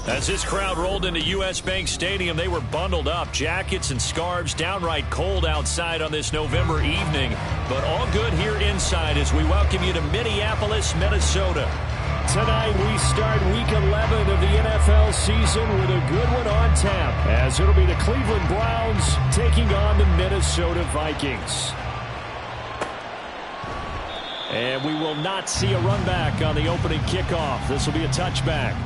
As this crowd rolled into U.S. Bank Stadium, they were bundled up, jackets and scarves, downright cold outside on this November evening. But all good here inside as we welcome you to Minneapolis, Minnesota. Tonight we start Week 11 of the NFL season with a good one on tap, as it'll be the Cleveland Browns taking on the Minnesota Vikings. And we will not see a run back on the opening kickoff. This will be a touchback.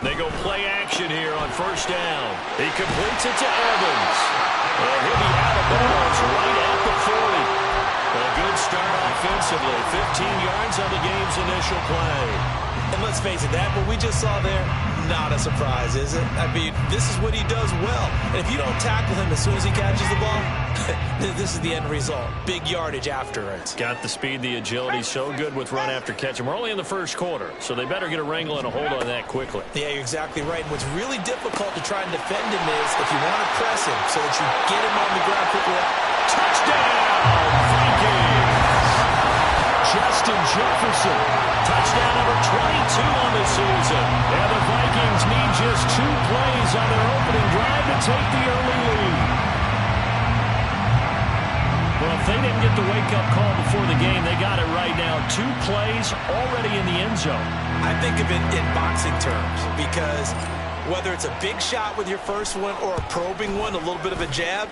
They go play action here on first down. He completes it to Evans. And he'll be out of bounds right at the 40. A good start offensively. 15 yards on the game's initial play. And let's face it, that what we just saw there, not a surprise, is it? I mean, this is what he does well. And if you don't tackle him as soon as he catches the ball, this is the end result. Big yardage after it. Got the speed, the agility, so good with run after catch. And we're only in the first quarter, so they better get a wrangle and a hold on that quickly. Yeah, you're exactly right. And what's really difficult to try and defend him is if you want to press him so that you get him on the ground quickly. Touchdown, Vikings! Justin Jefferson. Touchdown number 22 on the season. And the Vikings need just 2 plays on their opening drive to take the early lead. Well, if they didn't get the wake-up call before the game, they got it right now. 2 plays already in the end zone. I think of it in boxing terms because whether it's a big shot with your first one or a probing one, a little bit of a jab,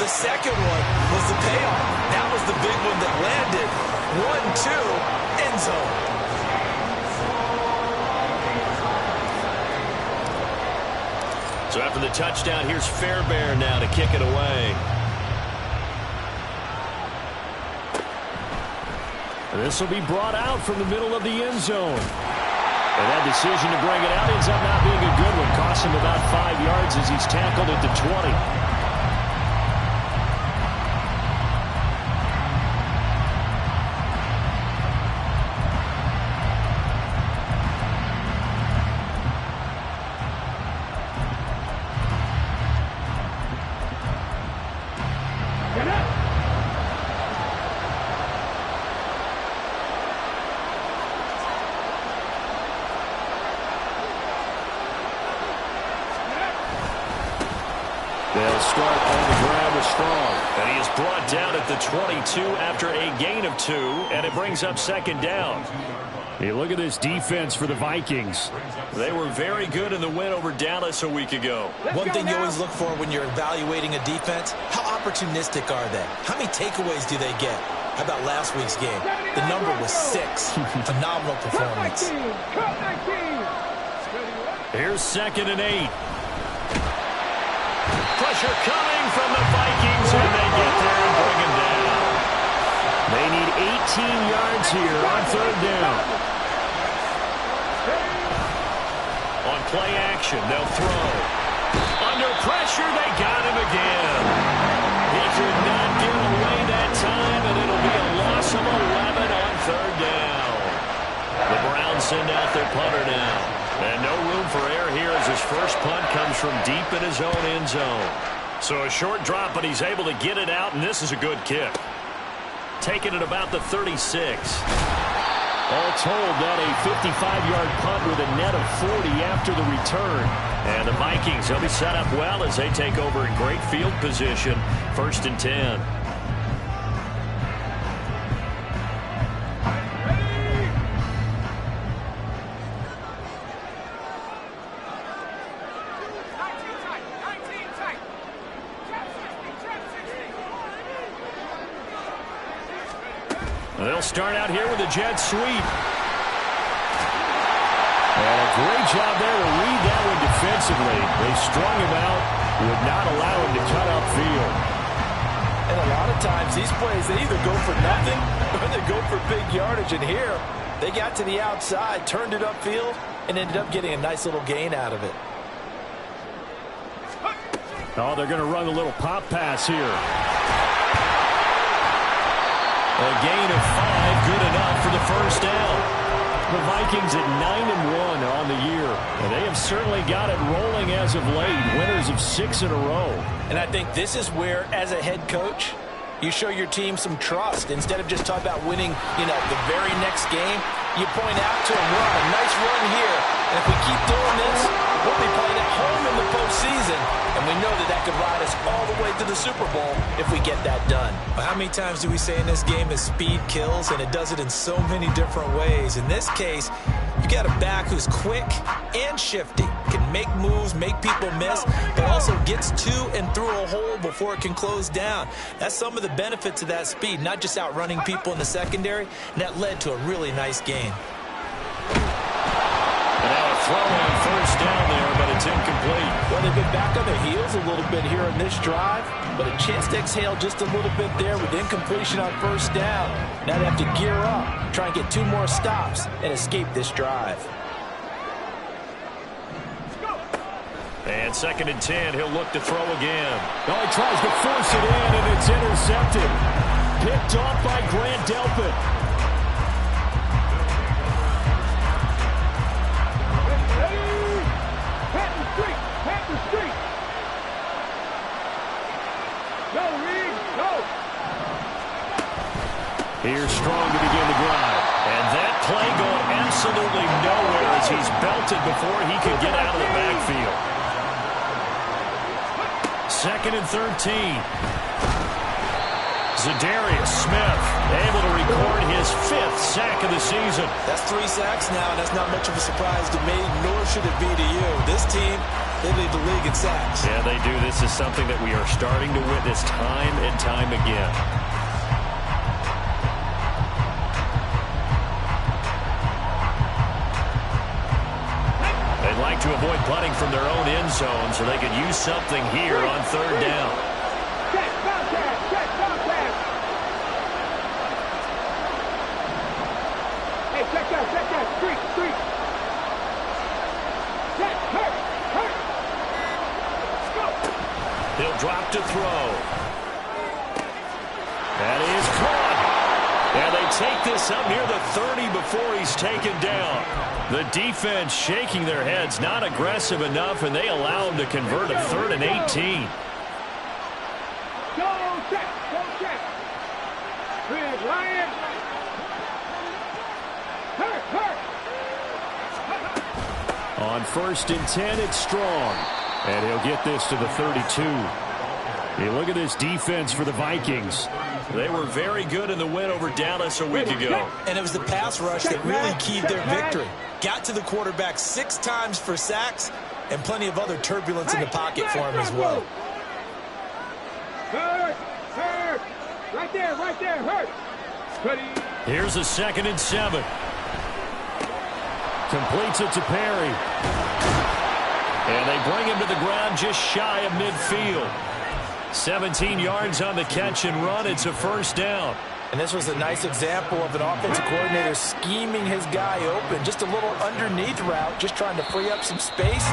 the second one was the payoff. That was the big one that landed. 1-2, end zone. So after the touchdown, here's Fairbairn now to kick it away. This will be brought out from the middle of the end zone. And that decision to bring it out ends up not being a good one. Cost him about 5 yards as he's tackled at the 20. They'll start on the ground with Strong. And he is brought down at the 22 after a gain of 2, and it brings up second down. Hey, look at this defense for the Vikings. They were very good in the win over Dallas a week ago. One thing you always look for when you're evaluating a defense, how opportunistic are they? How many takeaways do they get? How about last week's game? The number was 6. Phenomenal performance. Here's 2nd and 8. Pressure coming from the Vikings, and they get there and bring him down. They need 18 yards here on 3rd down. On play action, they'll throw. Under pressure, they got him again. He could not get away that time, and it'll be a loss of 11 on 3rd down. The Browns send out their punter now. And no room for error here as his first punt comes from deep in his own end zone. So a short drop, but he's able to get it out, and this is a good kick. Taking it about the 36. All told, that a 55-yard punt with a net of 40 after the return. And the Vikings will be set up well as they take over in great field position. 1st and 10. They'll start out here with a jet sweep. And a great job there to read that one defensively. They strung him out, would not allow him to cut upfield. And a lot of times these plays, they either go for nothing or they go for big yardage. And here, they got to the outside, turned it upfield, and ended up getting a nice little gain out of it. Oh, they're going to run a little pop pass here. A gain of 5, good enough for the first down. The Vikings at 9-1 on the year. And they have certainly got it rolling as of late. Winners of 6 in a row. And I think this is where, as a head coach, you show your team some trust. Instead of just talking about winning, the very next game, you point out to them, we're on a nice run here. And if we keep doing this, we'll be playing at home in the postseason. And we know that could ride us all the way to the Super Bowl if we get that done. But how many times do we say in this game that speed kills? And it does it in so many different ways. In this case, you got a back who's quick and shifty, can make moves, make people miss, but also gets to and through a hole before it can close down. That's some of the benefits of that speed, not just outrunning people in the secondary, and that led to a really nice game. And now a throw on first down there, but it's incomplete. Well, they've been back on their heels a little bit here in this drive, but a chance to exhale just a little bit there with incompletion on first down. Now they have to gear up, try and get 2 more stops, and escape this drive. And 2nd and 10, he'll look to throw again. Oh, he tries to force it in, and it's intercepted. Picked off by Grant Delpit. Here's Strong to begin the drive. And that play going absolutely nowhere as he's belted before he could get out of the backfield. 2nd and 13. Za'Darius Smith able to record his 5th sack of the season. That's 3 sacks now, and that's not much of a surprise to me, nor should it be to you. This team, they lead the league in sacks. Yeah, they do. This is something that we are starting to witness time and time again. They'd like to avoid punting from their own end zone so they could use something here on 3rd down. He'll drop to throw. That is caught. And they take this up near the 30 before he's taken down. The defense shaking their heads, not aggressive enough, and they allow him to convert a 3rd and 18. Go check. Big Lion. Hurt. On 1st and 10, it's Strong. And he'll get this to the 32. Hey, look at this defense for the Vikings. They were very good in the win over Dallas a week ago. And it was the pass rush that really keyed their victory. Got to the quarterback 6 times for sacks and plenty of other turbulence in the pocket for him as well. Hurt. Right there, hurt. Here's a 2nd and 7. Completes it to Perry. And they bring him to the ground just shy of midfield. 17 yards on the catch and run. It's a 1st down. And this was a nice example of an offensive coordinator scheming his guy open. Just a little underneath route, just trying to free up some space,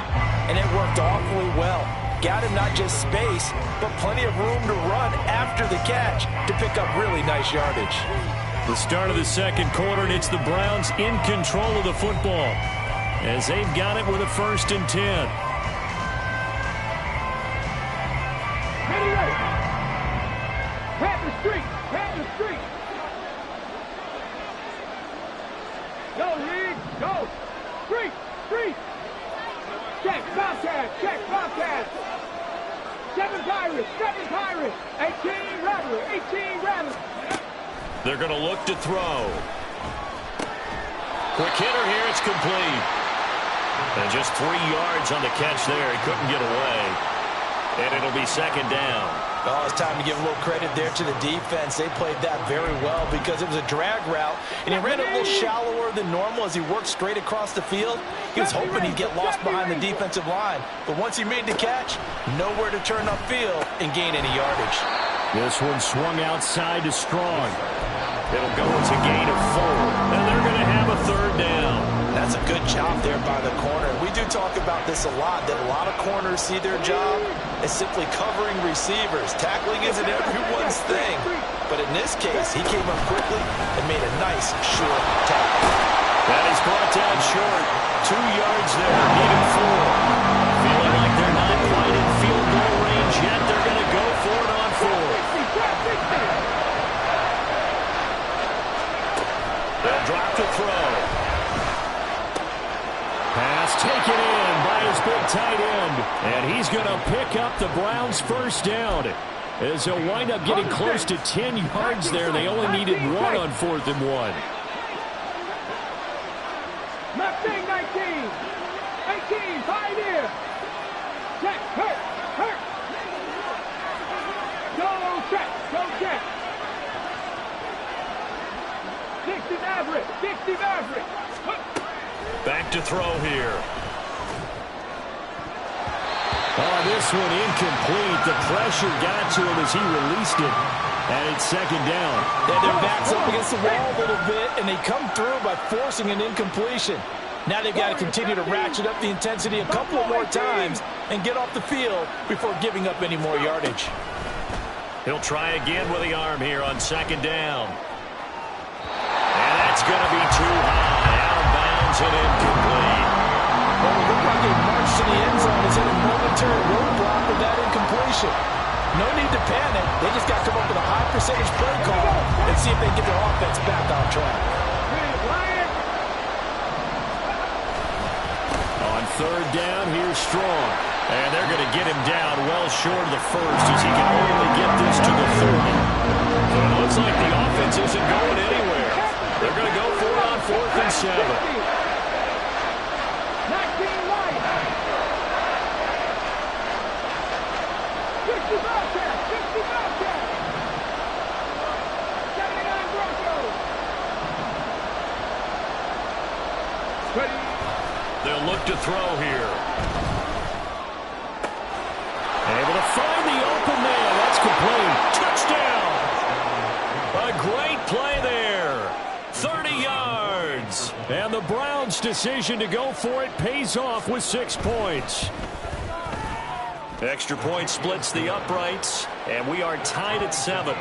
and it worked awfully well. Got him not just space, but plenty of room to run after the catch to pick up really nice yardage. The start of the 2nd quarter, and it's the Browns in control of the football as they've got it with a 1st and 10. Pat the street. Go, Reed, go. Street. Check, Bobcat. 7 Pirates. 18 Rattlers. They're going to look to throw. Quick hitter here, it's complete. And just 3 yards on the catch there. He couldn't get away. And it'll be 2nd down. Oh, it's time to give a little credit there to the defense. They played that very well because it was a drag route, and he ran a little shallower than normal as he worked straight across the field. He was hoping he'd get lost behind the defensive line, but once he made the catch, nowhere to turn upfield and gain any yardage. This one swung outside to Strong. It'll go as a gain of 4, and they're going to have a 3rd down. That's That's a good job there by the corner. We do talk about this a lot, that a lot of corners see their job as simply covering receivers. Tackling isn't everyone's thing. But in this case, he came up quickly and made a nice, short tackle. That is brought down short. 2 yards there, needed 4. Feeling like they're not quite in field goal range yet. They're going to go for it on 4. They'll drop to throw. Pass taken in by his big tight end. And he's going to pick up the Browns' first down. As he'll wind up getting close to 10 yards there. They only needed 1 on 4th and 1. Left thing, 19. 18, 5 here. Check, hurt. Go check. 60 Maverick. Back to throw here. Oh, this one incomplete. The pressure got to him as he released it. And it's 2nd down. Yeah, their back's up against the wall a little bit, and they come through by forcing an incompletion. Now they've got to continue to ratchet up the intensity a couple more times and get off the field before giving up any more yardage. He'll try again with the arm here on 2nd down. And that's going to be too high. Out of bounds and incomplete. Well, it looked like a march to the end zone is in a momentary roadblock with that incompletion. No need to panic. They just got to come up with a high percentage play call and see if they can get their offense back on track. On 3rd down, here's Strong. And they're going to get him down well short of the 1st as he can only get this to the 30. So it looks like the offense isn't going anywhere. They're going to go for it on 4th and 7. 19 right. 60 Bobcat. 79 Broncos. Ready. They'll look to throw here. Able to find the open man. That's complete. Touchdown. A great play there. 30 yards. And the Browns' decision to go for it pays off with 6 points. Extra point splits the uprights, and we are tied at 7.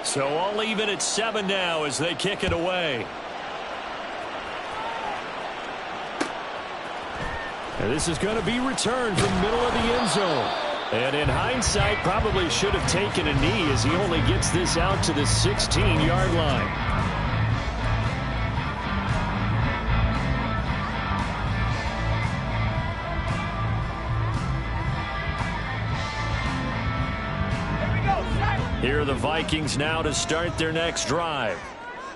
So all even at 7 now as they kick it away. And this is going to be returned from middle of the end zone. And in hindsight, probably should have taken a knee as he only gets this out to the 16-yard line. Here are the Vikings now to start their next drive.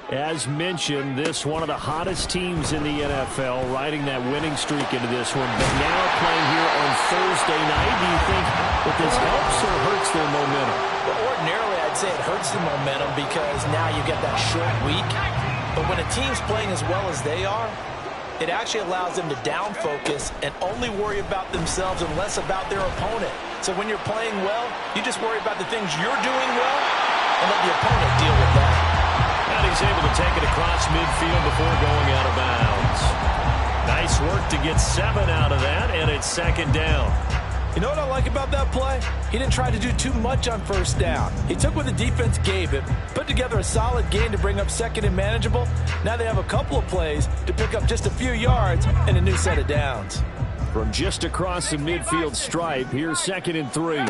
As mentioned, this one of the hottest teams in the NFL, riding that winning streak into this one, but now playing here on Thursday night. Do you think that this helps or hurts their momentum? Well, ordinarily, I'd say it hurts the momentum because now you get that short week. But when a team's playing as well as they are, it actually allows them to down focus and only worry about themselves and less about their opponent. So when you're playing well, you just worry about the things you're doing well and let the opponent deal with that. And he's able to take it across midfield before going out of bounds. Nice work to get 7 out of that, and it's 2nd down. You know what I like about that play? He didn't try to do too much on 1st down. He took what the defense gave him, put together a solid game to bring up 2nd and manageable. Now they have a couple of plays to pick up just a few yards and a new set of downs. From just across the midfield stripe, here's 2nd and 3.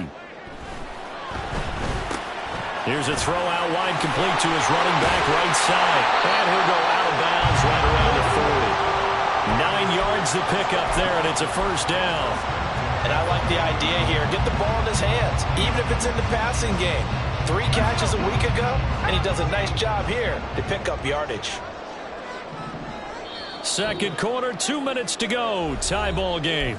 Here's a throw out wide, complete to his running back right side. And he'll go out of bounds right around the 40. 9 yards to pick up there, and it's a 1st down. And I like the idea here. Get the ball in his hands, even if it's in the passing game. 3 catches a week ago, and he does a nice job here to pick up yardage. 2nd quarter, 2 minutes to go. Tie ball game.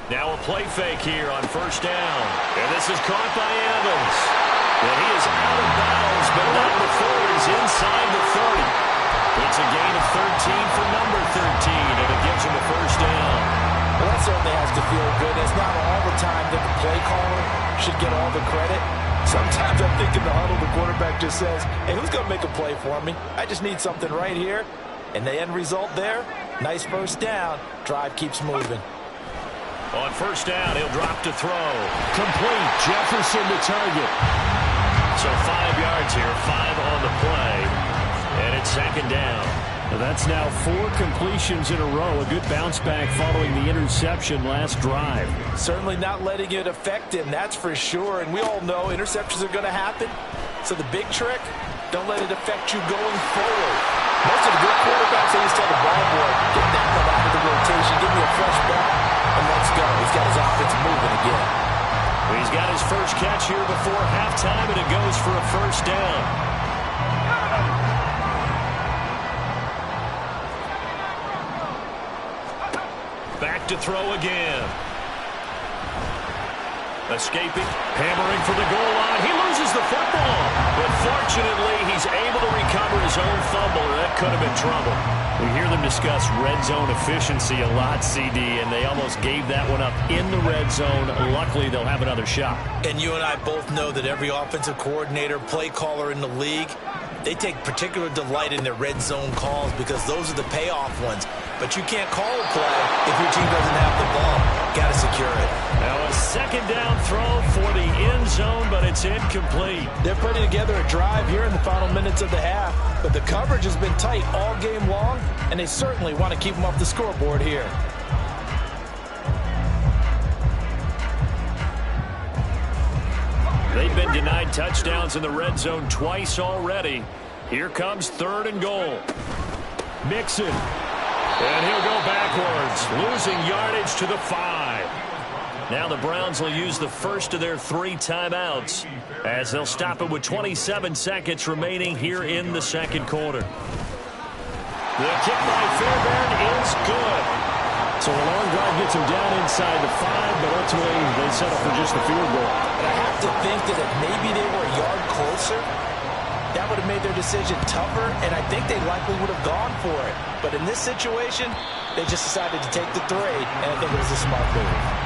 Now a play fake here on 1st down. And this is caught by Evans. Well, he is out of bounds, but not before he's inside the 30. It's a gain of 13 for number 13, and it gives him a first down. Well, that certainly has to feel good. It's not all the time that the play caller should get all the credit. Sometimes I think in the huddle, the quarterback just says, hey, who's going to make a play for me? I just need something right here. And the end result there, nice first down. Drive keeps moving. On first down, he'll drop to throw. Complete. Jefferson to target. So 5 yards here, 5 on the play. And it's second down. Well, that's now 4 completions in a row. A good bounce back following the interception last drive. Certainly not letting it affect him, that's for sure. And we all know interceptions are going to happen. So the big trick, don't let it affect you going forward. Most of the good quarterbacks, they just tell the ball boy, get that one out of the rotation, give me a fresh ball, and let's go. He's got his offense moving again. He's got his first catch here before halftime, and it goes for a first down. Back to throw again. Escaping, hammering for the goal line. He loses the football. But fortunately, he's able to recover his own fumble, or that could have been trouble. We hear them discuss red zone efficiency a lot, CD, and they almost gave that one up in the red zone. Luckily, they'll have another shot. And you and I both know that every offensive coordinator, play caller in the league, they take particular delight in their red zone calls because those are the payoff ones. But you can't call a play if your team doesn't have the ball. Got to secure it. Now a second down throw for the end zone, but it's incomplete. They're putting together a drive here in the final minutes of the half, but the coverage has been tight all game long, and they certainly want to keep them off the scoreboard here. They've been denied touchdowns in the red zone twice already. Here comes 3rd and goal. Mixon. And he'll go backwards, losing yardage to the 5. Now the Browns will use the first of their 3 timeouts as they'll stop it with 27 seconds remaining here in the second quarter. The kick by Fairbairn is good. So a long drive gets him down inside the 5, but ultimately they settle for just the field goal. But I have to think that if maybe they were a yard closer, that would have made their decision tougher, and I think they likely would have gone for it. But in this situation, they just decided to take the 3, and I think it was a smart move.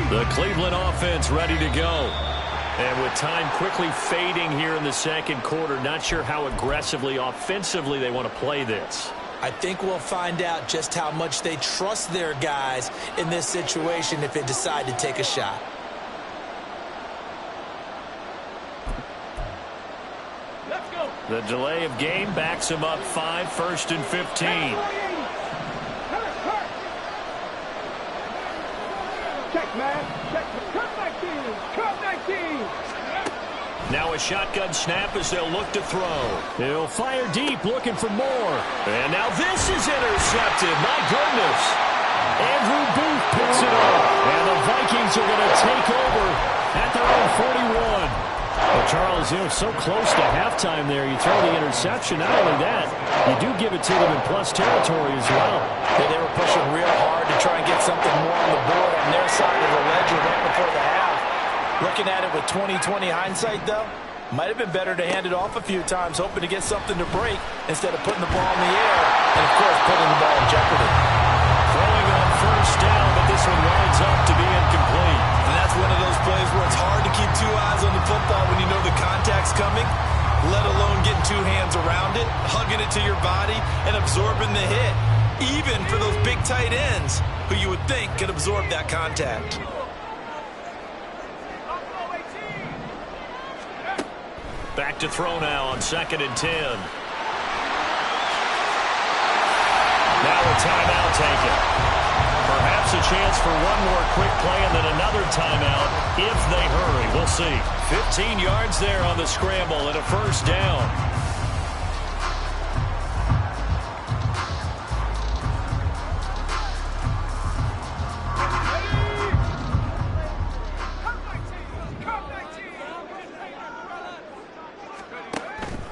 The Cleveland offense ready to go. And with time quickly fading here in the second quarter, not sure how aggressively, offensively they want to play this. I think we'll find out just how much they trust their guys in this situation if they decide to take a shot. Let's go. The delay of game backs him up 5, 1st and 15. Check, man. Check. Cut 19. Cut 19. Now a shotgun snap as they'll look to throw. He'll fire deep, looking for more. And now this is intercepted. My goodness. Andrew Booth picks it up. And the Vikings are going to take over at their own 41. Well, Charles, so close to halftime there. You throw the interception. Not only that, you do give it to them in plus territory as well. Yeah, they were pushing real hard to try and get something more on the board on their side of the ledger right before the half. Looking at it with 20/20 hindsight, though, might have been better to hand it off a few times, hoping to get something to break instead of putting the ball in the air and, of course, putting the ball in jeopardy. Throwing on first down, but this one winds up to be incomplete. And that's one of those plays where it's hard to keep 2 eyes on the football when you know the contact's coming, let alone getting 2 hands around it, hugging it to your body, and absorbing the hit, even for those big tight ends who you would think could absorb that contact. to throw now on 2nd and 10. Now a timeout taken. Perhaps a chance for one more quick play and then another timeout if they hurry. We'll see. 15 yards there on the scramble and a first down.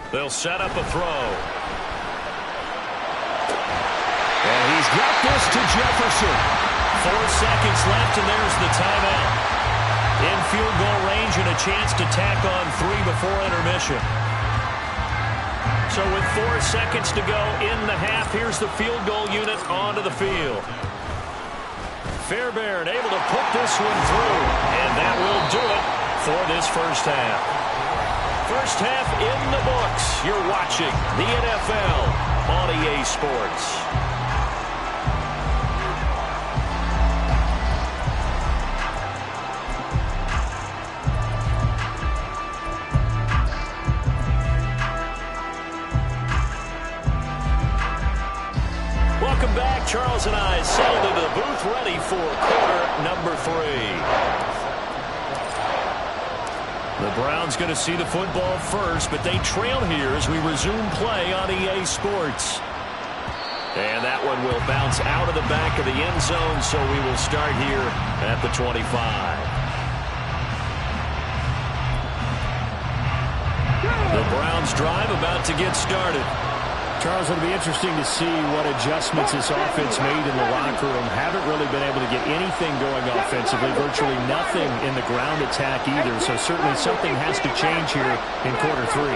They'll set up a throw. And he's got this to Jefferson. 4 seconds left, and there's the timeout. In field goal range and a chance to tack on 3 before intermission. So with 4 seconds to go in the half, here's the field goal unit onto the field. Fairbairn able to put this one through, and that will do it for this first half. First half in the books. You're watching the NFL on EA Sports. Welcome back. Charles and I settled into the booth ready for quarter number 3. The Browns going to see the football first, but they trail here as we resume play on EA Sports. And that one will bounce out of the back of the end zone, so we will start here at the 25. The Browns drive about to get started. Charles, it'll be interesting to see what adjustments this offense made in the locker room. Haven't really been able to get anything going offensively, virtually nothing in the ground attack either. So certainly something has to change here in quarter 3.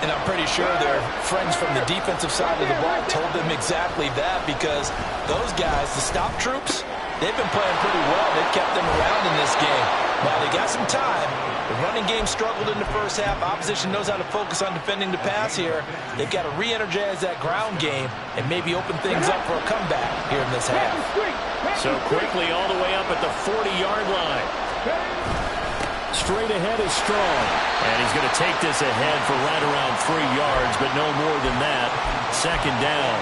And I'm pretty sure their friends from the defensive side of the ball told them exactly that, because those guys, the stop troops, they've been playing pretty well. They've kept them around in this game. Now, they got some time. The running game struggled in the first half. Opposition knows how to focus on defending the pass here. They've got to re-energize that ground game and maybe open things up for a comeback here in this half. So quickly all the way up at the 40-yard line. Straight ahead is Strong. And he's going to take this ahead for right around 3 yards, but no more than that. 2nd down.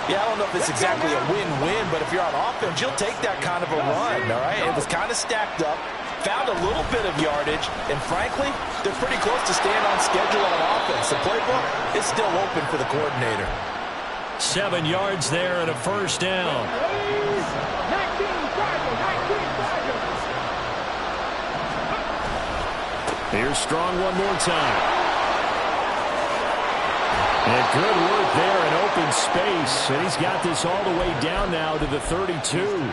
Yeah, I don't know if it's exactly a win-win, but if you're on offense, you'll take that kind of a run, all right? It was kind of stacked up, found a little bit of yardage, and frankly, they're pretty close to staying on schedule on offense. The playbook is still open for the coordinator. 7 yards there and a first down. 19 Chargers. Here's Strong one more time. And good work there in open space. And he's got this all the way down now to the 32.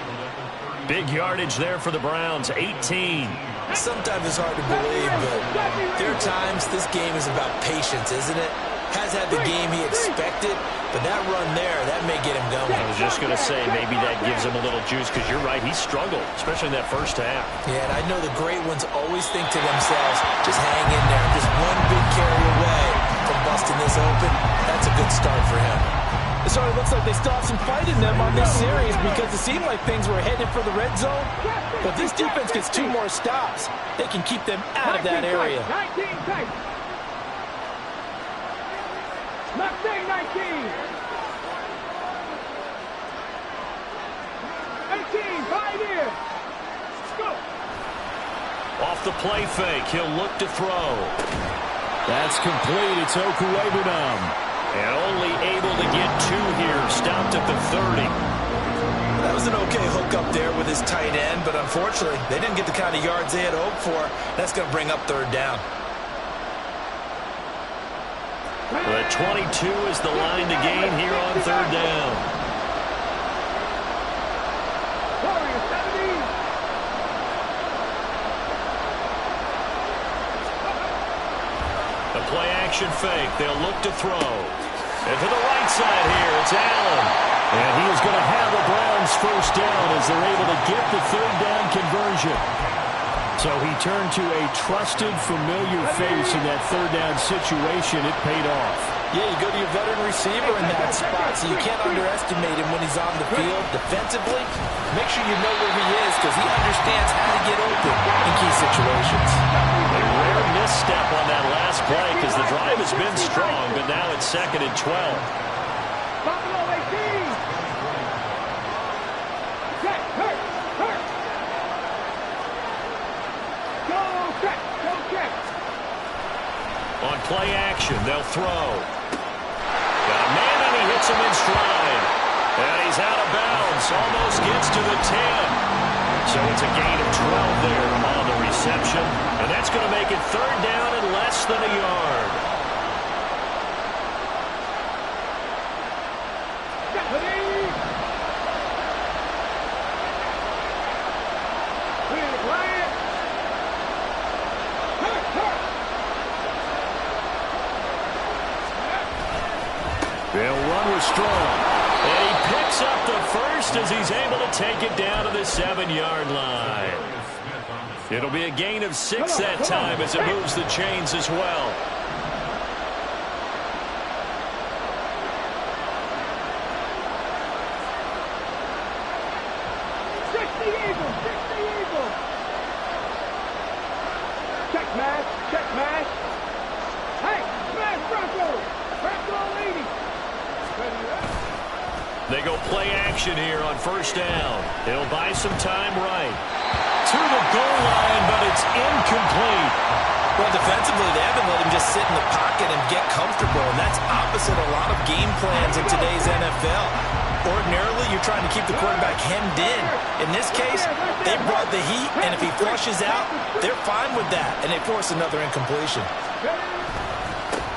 Big yardage there for the Browns, 18. Sometimes it's hard to believe, but there are times this game is about patience, isn't it? Has had the game he expected, but that run there, that may get him going. I was just going to say, maybe that gives him a little juice, because you're right, he struggled, especially in that first half. Yeah, and I know the great ones always think to themselves, just hang in there, just one big carry away from busting this open. That's a good start for him. It sort of looks like they still have some fight in them on this series, because it seemed like things were headed for the red zone. But this defense gets 2 more stops. They can keep them out of that area. 19 tight. Mustang 19. 18, 5 here. Go. Off the play fake, he'll look to throw. That's complete. It's Okuwebunam. And only able to get 2 here, stopped at the 30. That was an okay hook up there with his tight end, but unfortunately, they didn't get the kind of yards they had hoped for. That's going to bring up 3rd down. The 22 is the line to gain here on 3rd down. Warrior 70. The play action fake. They'll look to throw. And to the right side here, it's Allen. And he is going to have the Browns first down as they're able to get the 3rd down conversion. So he turned to a trusted, familiar face in that 3rd down situation. It paid off. Yeah, you go to your veteran receiver in that spot, so you can't underestimate him when he's on the field defensively. Make sure you know where he is, because he understands how to get open in key situations. A rare miss misstep on that last play because the drive has been strong, but now it's 2nd and 12. Buffalo 18. Check, hurt, hurt. Go check, go check. On play action, they'll throw. Got a man, and he hits him in stride. And he's out of bounds, almost gets to the 10. So it's a gain of 12 there on the reception. And that's going to make it 3rd down and less than a yard. They'll run with Strong. And he picks up the first as he's able to take it down to the 7-yard line. It'll be a gain of 6 that time as it moves the chains as well. Check match, check match. Hey, smash Bronco. Bronco 80. They go play action here on 1st down. They'll buy some time right. To the goal line, but it's incomplete. Well, defensively, they haven't let him just sit in the pocket and get comfortable, and that's opposite a lot of game plans in today's NFL. Ordinarily, you're trying to keep the quarterback hemmed in. In this case, they brought the heat, and if he flushes out, they're fine with that, and they force another incompletion.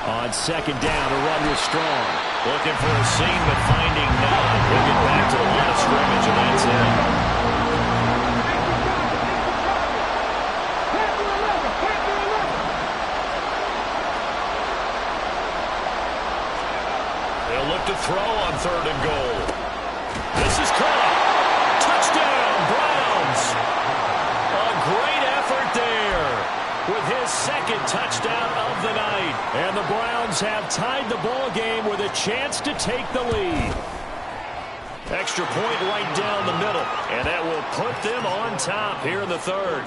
On 2nd down, a run with Strong. Looking for a seam, but finding none. He'll get back to the line of scrimmage, and that's it. They'll look to throw on 3rd and goal. This is caught. Touchdown, Browns. A great effort there with his 2nd touchdown of the night. And the Browns have tied the ball game with a chance to take the lead. Extra point right down the middle, and that will put them on top here in the 3rd.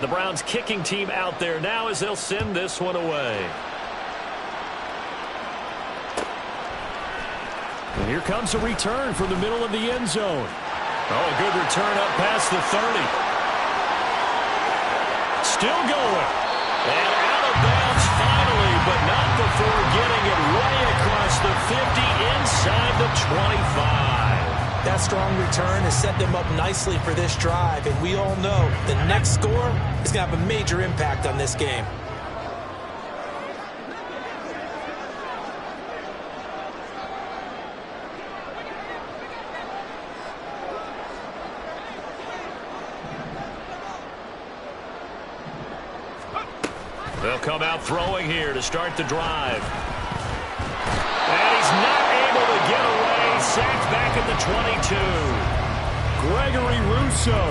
The Browns kicking team out there now as they'll send this one away. And here comes a return from the middle of the end zone. Oh, a good return up past the 30. Still going. And out of bounds finally, but not before getting it way across the 50 inside the 25. That strong return has set them up nicely for this drive, and we all know the next score is going to have a major impact on this game. They'll come out throwing here to start the drive. And he's not able to get away. Sacked back at the 22. Gregory Rousseau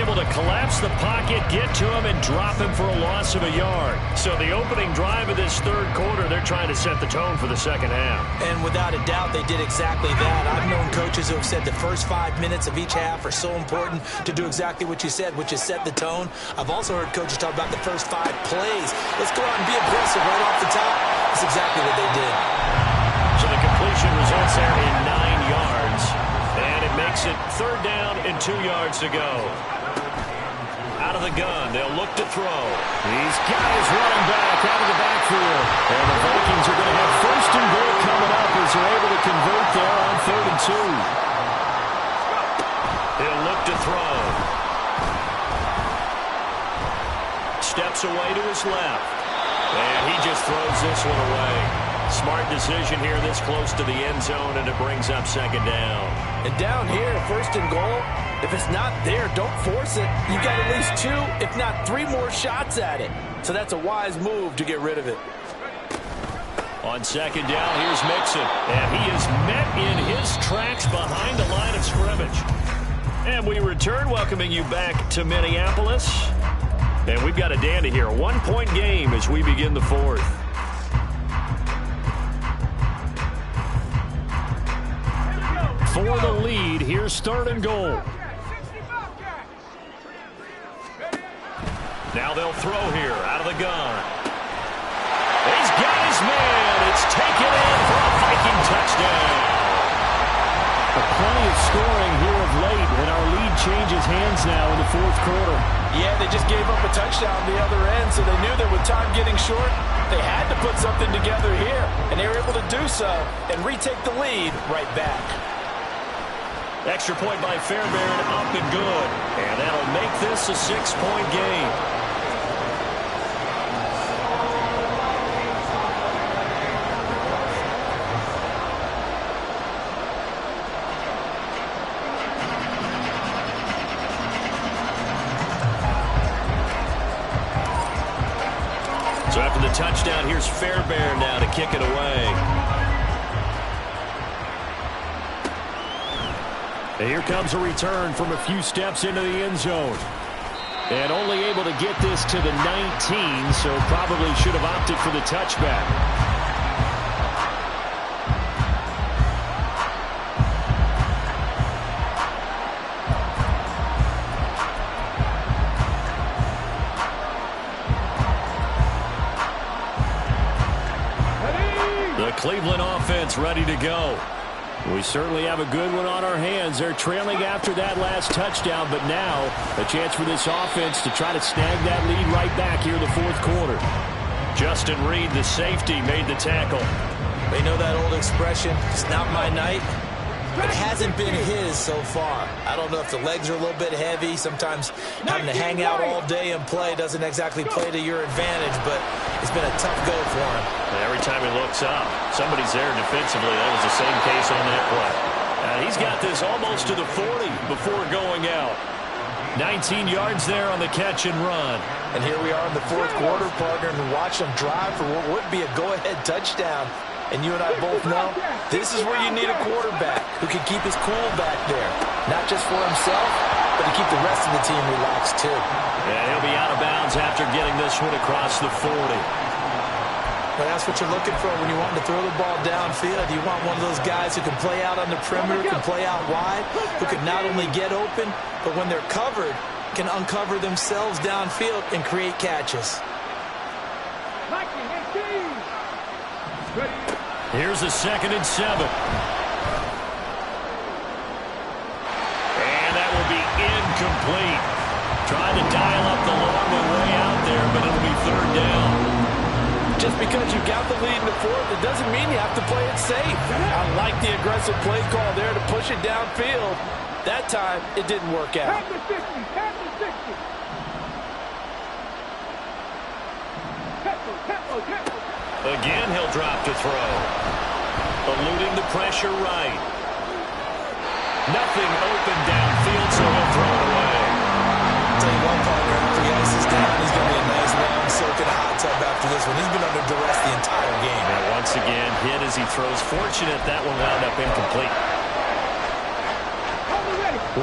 able to collapse the pocket, get to him, and drop him for a loss of a yard. So the opening drive of this 3rd quarter, they're trying to set the tone for the 2nd half. And without a doubt, they did exactly that. I've known coaches who have said the first 5 minutes of each half are so important to do exactly what you said, which is set the tone. I've also heard coaches talk about the first 5 plays. Let's go out and be aggressive right off the top. That's exactly what they did. So the completion results there in 9 yards. And it makes it 3rd down and 2 yards to go. Out of the gun, they'll look to throw. He's got his running back out of the backfield. And the Vikings are going to have 1st and goal coming up as they're able to convert there on 3rd and 2. He'll look to throw. Steps away to his left. And he just throws this one away. Smart decision here this close to the end zone, and it brings up 2nd down. And down here, 1st and goal, if it's not there, don't force it. You've got at least 2, if not 3 more shots at it. So that's a wise move to get rid of it. On 2nd down, here's Mixon. And he is met in his tracks behind the line of scrimmage. And we return, welcoming you back to Minneapolis. And we've got a dandy here. A 1-point game as we begin the 4th. for the lead. Here's 3rd and goal. Now they'll throw here out of the gun. He's got his man. It's taken in for a Viking touchdown. Plenty of scoring here of late, and our lead changes hands now in the 4th quarter. Yeah, they just gave up a touchdown on the other end, so they knew that with time getting short, they had to put something together here, and they were able to do so and retake the lead right back. Extra point by Fairbairn, up and good, and that'll make this a 6-point game. So after the touchdown, here's Fairbairn now to kick it away. And here comes a return from a few steps into the end zone. And only able to get this to the 19, so probably should have opted for the touchback. Cleveland offense ready to go. We certainly have a good one on our hands. They're trailing after that last touchdown, but now a chance for this offense to try to snag that lead right back here in the 4th quarter. Justin Reed, the safety, made the tackle. They know that old expression, it's not my night. It hasn't been his so far. I don't know if the legs are a little bit heavy. Sometimes having to hang out all day and play doesn't exactly play to your advantage, but it's been a tough go for him. And every time he looks up, somebody's there defensively. That was the same case on that play. He's got this almost to the 40 before going out. 19 yards there on the catch and run. And here we are in the 4th quarter, partner, and watch them drive for what would be a go-ahead touchdown. And you and I both know this is where you need a quarterback who can keep his cool back there. Not just for himself, but to keep the rest of the team relaxed too. And he'll be out of bounds after getting this one across the 40. But that's what you're looking for when you want to throw the ball downfield. You want one of those guys who can play out on the perimeter, can play out wide, who can not only get open, but when they're covered, can uncover themselves downfield and create catches. Here's a 2nd and 7. And that will be incomplete. Trying to dial up the long one way out there, but it'll be 3rd down. Just because you've got the lead in the 4th, it doesn't mean you have to play it safe. I like the aggressive play call there to push it downfield. That time, it didn't work out. Again, he'll drop to throw. Eluding the pressure right. Nothing open downfield, so he'll throw it away. I'll tell you one, partner, after the ice is down, he's going to be a nice long soak in a hot tub after this one. He's been under duress the entire game. And once again, hit as he throws. Fortunate that one wound up incomplete.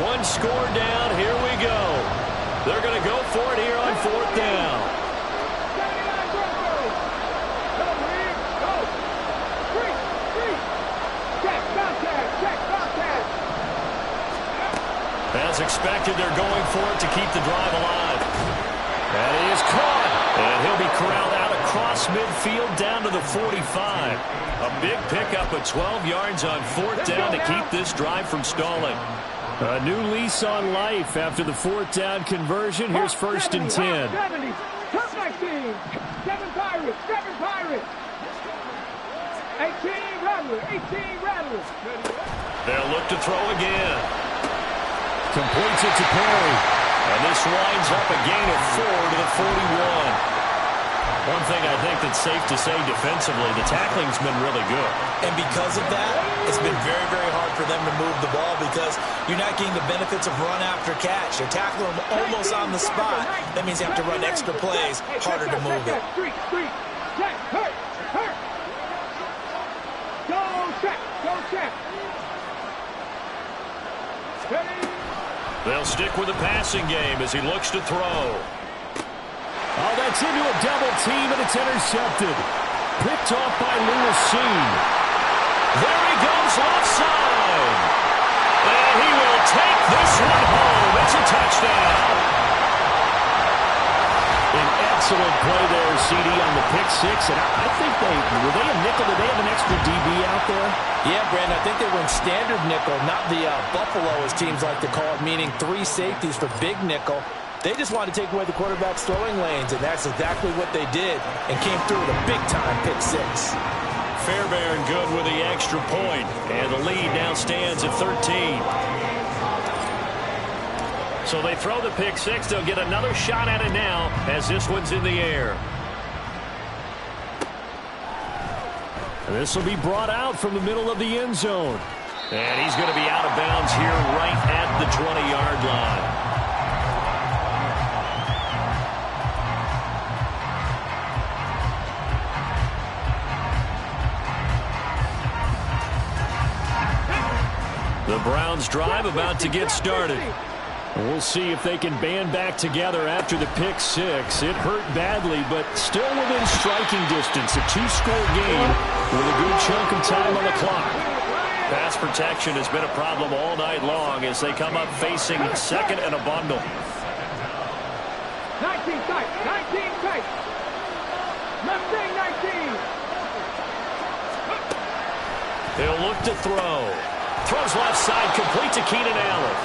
One score down, here we go. They're going to go for it here on 4th down. As expected, they're going for it to keep the drive alive. And he is caught. And he'll be corralled out across midfield down to the 45. A big pickup of 12 yards on 4th down to keep this drive from stalling. A new lease on life after the 4th down conversion. Here's 1st and 10. 70. Turn back team. 7 Pirates. 7 Pirates. 18 Rattlers. 18 Rattlers. They'll look to throw again. Completes it to Perry. And this winds up a gain of 4 to the 41. One thing I think that's safe to say defensively, the tackling's been really good. And because of that, it's been very, very hard for them to move the ball because you're not getting the benefits of run after catch. You're tackling them almost on the spot. That means you have to run extra plays, harder to move it. Check, hurt, hurt. Go check, go check. They'll stick with the passing game as he looks to throw. Oh, that's into a double team, and it's intercepted. Picked off by Lewis Seen. There he goes offside. take this one home. It's a touchdown. An excellent play there, CD, on the pick six. And I think were they a nickel? Did they have an extra DB out there? Yeah, Brandon, I think they were in standard nickel, not the Buffalo, as teams like to call it, meaning 3 safeties for big nickel. They just wanted to take away the quarterback's throwing lanes, and that's exactly what they did, and came through with a big-time pick six. Fairbairn good with the extra point, and the lead now stands at 13. So they throw the pick six. They'll get another shot at it now as this one's in the air. This will be brought out from the middle of the end zone. And he's going to be out of bounds here right at the 20-yard line. The Browns drive about to get started. We'll see if they can band back together after the pick six. It hurt badly, but still within striking distance. A 2-score game with a good chunk of time on the clock. Pass protection has been a problem all night long as they come up facing second and a bundle. 19 tight, 19 tight. Left thing, 19. He'll look to throw. Throws left side, complete to Keenan Allen.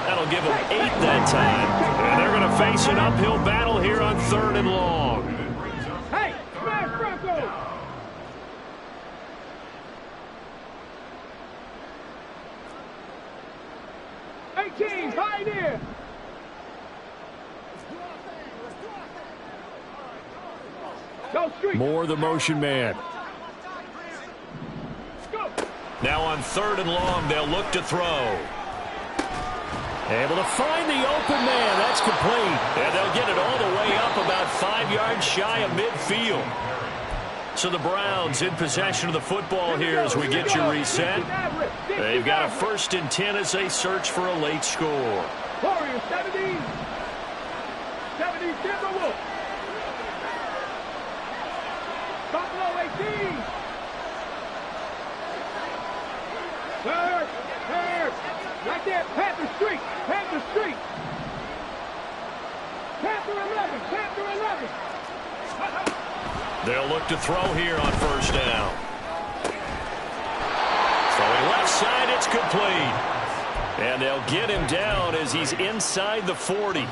That'll give them 8 that time. And they're going to face an uphill battle here on 3rd and long. Hey, smash Broncos! Pioneer! Go street! More the motion man. Go! Now on 3rd and long, they'll look to throw. Able to find the open man. That's complete. And they'll get it all the way up about 5 yards shy of midfield. So the Browns in possession of the football here as we get you reset. They've got a 1st and 10 as they search for a late score. Warriors 70. 70 Timberwolves. Buffalo 18. Third. Right there, Panther Street. Panther Street. Panther 11. Panther 11. They'll look to throw here on 1st down. Throwing left side, it's complete. And they'll get him down as he's inside the 40.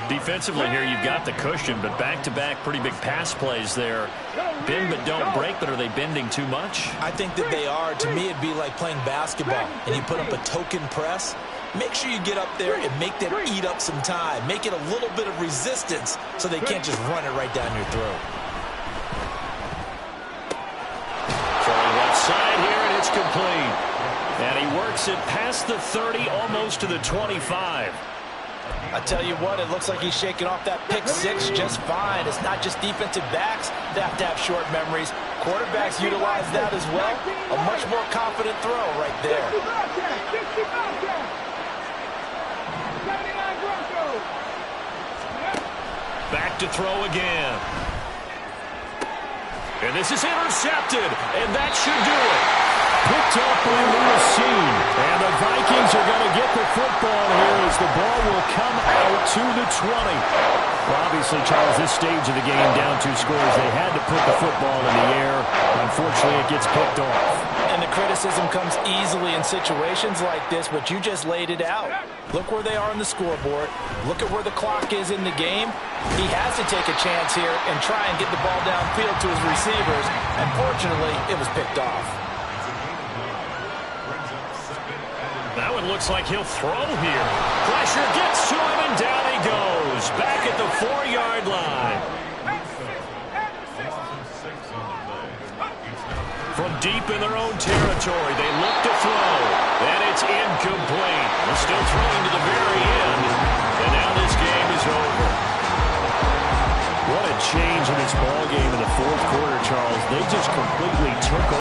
Defensively here, you've got the cushion, but back-to-back pretty big pass plays there. Bend but don't break, but are they bending too much? I think that they are. To me, it'd be like playing basketball, and you put up a token press. Make sure you get up there and make them eat up some time. Make it a little bit of resistance so they can't just run it right down your throat. Throwing left side here, and it's complete. And he works it past the 30, almost to the 25. I tell you what, it looks like he's shaking off that pick six just fine. It's not just defensive backs that have to have short memories. Quarterbacks utilize that as well. A much more confident throw right there. 69 Broncos. Back to throw again. And this is intercepted, and that should do it. Picked up by Lewis Seen. And the Vikings are going to get the football here as the ball will come out to the 20. Well, obviously, Charles, this stage of the game, down 2 scores, they had to put the football in the air. Unfortunately, it gets picked off. And the criticism comes easily in situations like this, but you just laid it out. Look where they are on the scoreboard. Look at where the clock is in the game. He has to take a chance here and try and get the ball downfield to his receivers. Unfortunately, it was picked off. That one looks like he'll throw here. Pressure gets to him, and down he goes. Back at the 4-yard line. From deep in their own territory, they look to throw. And it's incomplete. They're still throwing to the very end. And now this game is over. What a change in this ball game in the 4th quarter, Charles. They just completely took over.